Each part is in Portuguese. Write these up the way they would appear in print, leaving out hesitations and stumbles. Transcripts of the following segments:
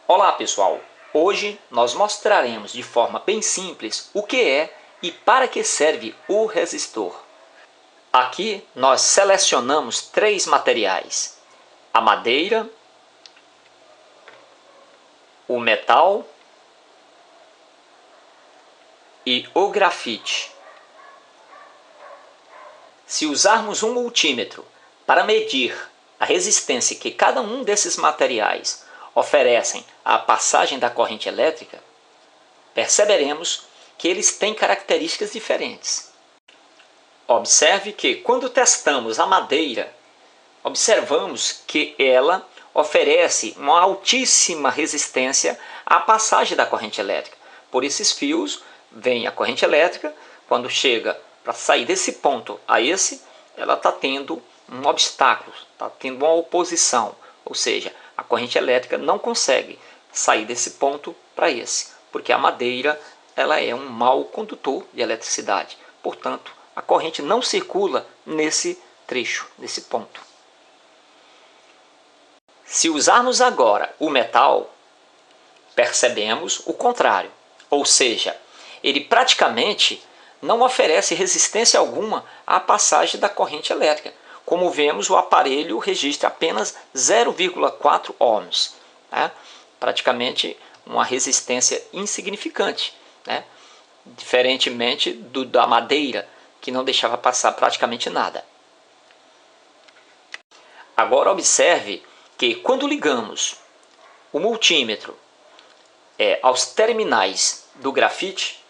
Olá pessoal, hoje nós mostraremos de forma bem simples o que é e para que serve o resistor. Aqui nós selecionamos três materiais: a madeira, o metal e o grafite. Se usarmos um multímetro para medir a resistência que cada um desses materiais oferecem à passagem da corrente elétrica, perceberemos que eles têm características diferentes. Observe que quando testamos a madeira, observamos que ela oferece uma altíssima resistência à passagem da corrente elétrica. Por esses fios vem a corrente elétrica, quando chega para sair desse ponto a esse, ela está tendo um obstáculo, está tendo uma oposição, ou seja, a corrente elétrica não consegue sair desse ponto para esse, porque a madeira ela é um mau condutor de eletricidade, portanto a corrente não circula nesse trecho, nesse ponto. Se usarmos agora o metal, percebemos o contrário, ou seja, ele praticamente não oferece resistência alguma à passagem da corrente elétrica. Como vemos, o aparelho registra apenas 0,4 ohms, né? Praticamente uma resistência insignificante, né? Diferentemente da madeira, que não deixava passar praticamente nada. Agora observe que quando ligamos o multímetro aos terminais do grafite,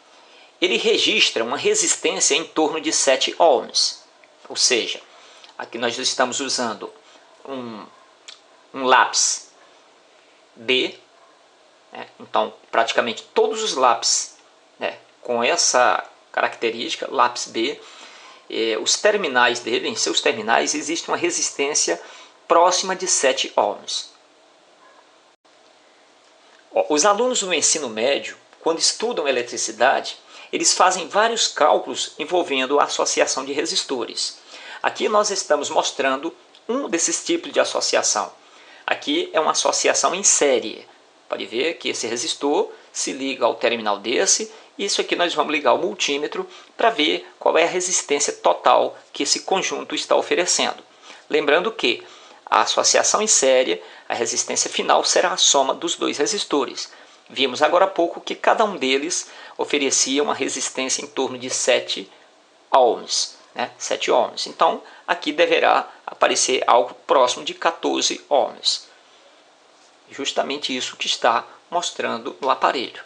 ele registra uma resistência em torno de 7 ohms. Ou seja, aqui nós estamos usando um lápis B, né? Então praticamente todos os lápis, né, com essa característica, lápis B, os terminais dele, em seus terminais, existe uma resistência próxima de 7 ohms. Os alunos no ensino médio, quando estudam eletricidade, eles fazem vários cálculos envolvendo a associação de resistores. Aqui nós estamos mostrando um desses tipos de associação. Aqui é uma associação em série. Pode ver que esse resistor se liga ao terminal desse. Isso aqui nós vamos ligar ao multímetro para ver qual é a resistência total que esse conjunto está oferecendo. Lembrando que a associação em série, a resistência final será a soma dos dois resistores. Vimos agora há pouco que cada um deles oferecia uma resistência em torno de 7 ohms. 7 ohms. Então, aqui deverá aparecer algo próximo de 14 ohms. Justamente isso que está mostrando no aparelho.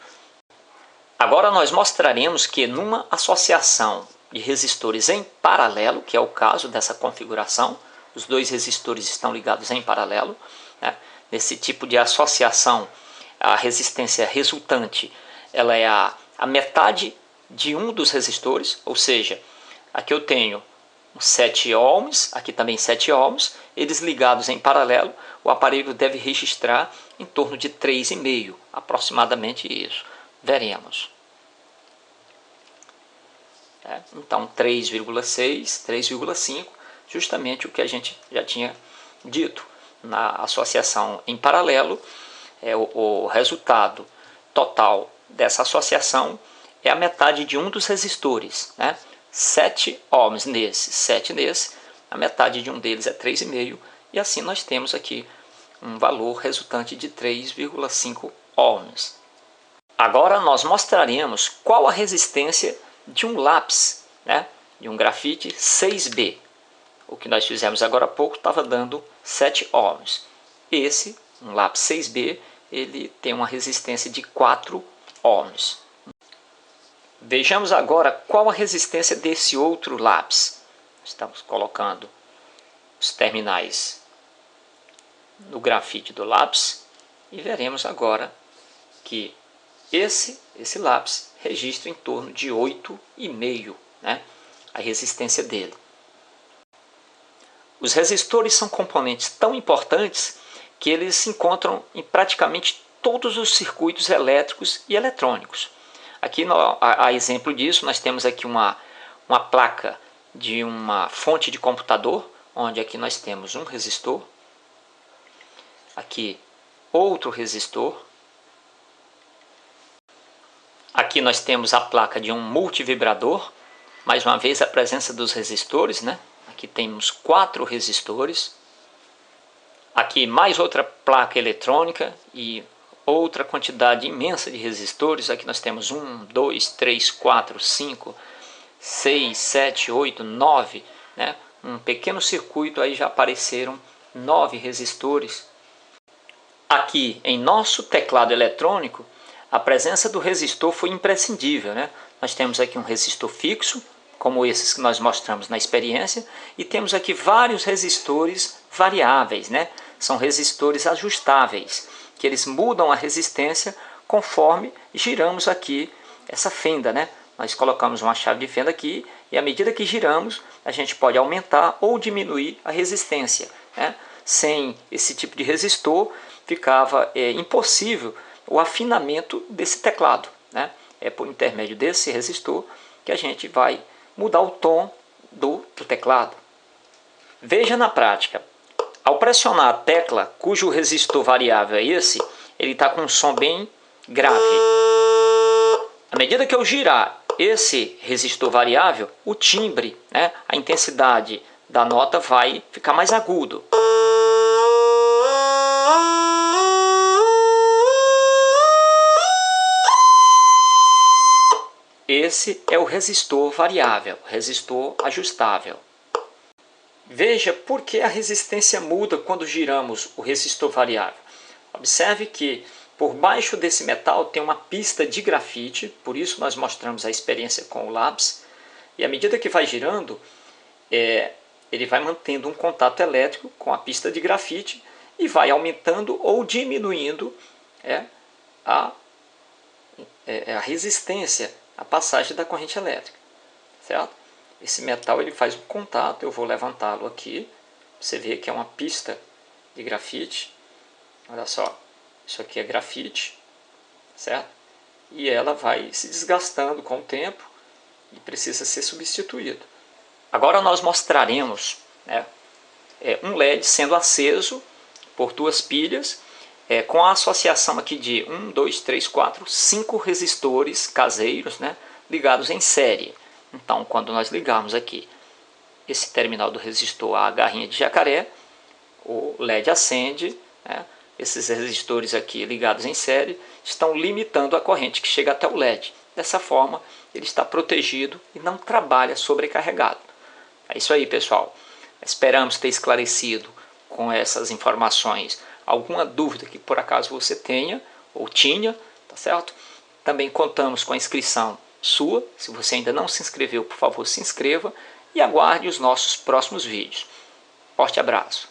Agora nós mostraremos que numa associação de resistores em paralelo, que é o caso dessa configuração, os dois resistores estão ligados em paralelo, né? Nesse tipo de associação, a resistência resultante ela é a metade de um dos resistores, ou seja, aqui eu tenho 7 ohms, aqui também 7 ohms, eles ligados em paralelo, o aparelho deve registrar em torno de 3,5, aproximadamente isso. Veremos. Então 3,6, 3,5, justamente o que a gente já tinha dito. Na associação em paralelo, o resultado total dessa associação é a metade de um dos resistores, né? 7 ohms nesse, 7 nesse, a metade de um deles é 3,5, e assim nós temos aqui um valor resultante de 3,5 ohms. Agora nós mostraremos qual a resistência de um lápis, né, de um grafite 6B. O que nós fizemos agora há pouco estava dando 7 ohms. Esse, um lápis 6B, ele tem uma resistência de 4 ohms. Vejamos agora qual a resistência desse outro lápis. Estamos colocando os terminais no grafite do lápis e veremos agora que esse lápis registra em torno de 8,5, né, a resistência dele. Os resistores são componentes tão importantes que eles se encontram em praticamente todos os circuitos elétricos e eletrônicos. Aqui, a exemplo disso, nós temos aqui uma placa de uma fonte de computador, onde aqui nós temos um resistor, aqui outro resistor, Aqui nós temos a placa de um multivibrador, mais uma vez a presença dos resistores, né? Aqui temos 4 resistores. Aqui mais outra placa eletrônica e outra quantidade imensa de resistores. Aqui nós temos 1, 2, 3, 4, 5, 6, 7, 8, 9, né? Um pequeno circuito, aí já apareceram 9 resistores. Aqui em nosso teclado eletrônico, a presença do resistor foi imprescindível, né? Nós temos aqui um resistor fixo, como esses que nós mostramos na experiência, e temos aqui vários resistores variáveis, né? São resistores ajustáveis, que eles mudam a resistência conforme giramos aqui essa fenda, né? Nós colocamos uma chave de fenda aqui e à medida que giramos, a gente pode aumentar ou diminuir a resistência, né? Sem esse tipo de resistor, ficava impossível o afinamento desse teclado, né? É por intermédio desse resistor que a gente vai mudar o tom do teclado. Veja na prática, ao pressionar a tecla cujo resistor variável é esse, ele está com um som bem grave. À medida que eu girar esse resistor variável, o timbre, né, a intensidade da nota vai ficar mais agudo. Esse é o resistor variável, resistor ajustável. Veja por que a resistência muda quando giramos o resistor variável. Observe que por baixo desse metal tem uma pista de grafite, por isso nós mostramos a experiência com o lápis. E à medida que vai girando, ele vai mantendo um contato elétrico com a pista de grafite e vai aumentando ou diminuindo a resistência à passagem da corrente elétrica, certo? Esse metal ele faz um contato, eu vou levantá-lo aqui, você vê que é uma pista de grafite, olha só, isso aqui é grafite, certo? E ela vai se desgastando com o tempo e precisa ser substituído. Agora nós mostraremos, né, um LED sendo aceso por 2 pilhas, com a associação aqui de 1, 2, 3, 4, 5 resistores caseiros, né, ligados em série. Então, quando nós ligarmos aqui esse terminal do resistor à garrinha de jacaré, o LED acende, né? Esses resistores aqui ligados em série estão limitando a corrente que chega até o LED. Dessa forma, ele está protegido e não trabalha sobrecarregado. É isso aí, pessoal. Esperamos ter esclarecido com essas informações alguma dúvida que por acaso você tenha ou tinha, tá certo? Também contamos com a inscrição sua. Se você ainda não se inscreveu, por favor, se inscreva e aguarde os nossos próximos vídeos. Forte abraço!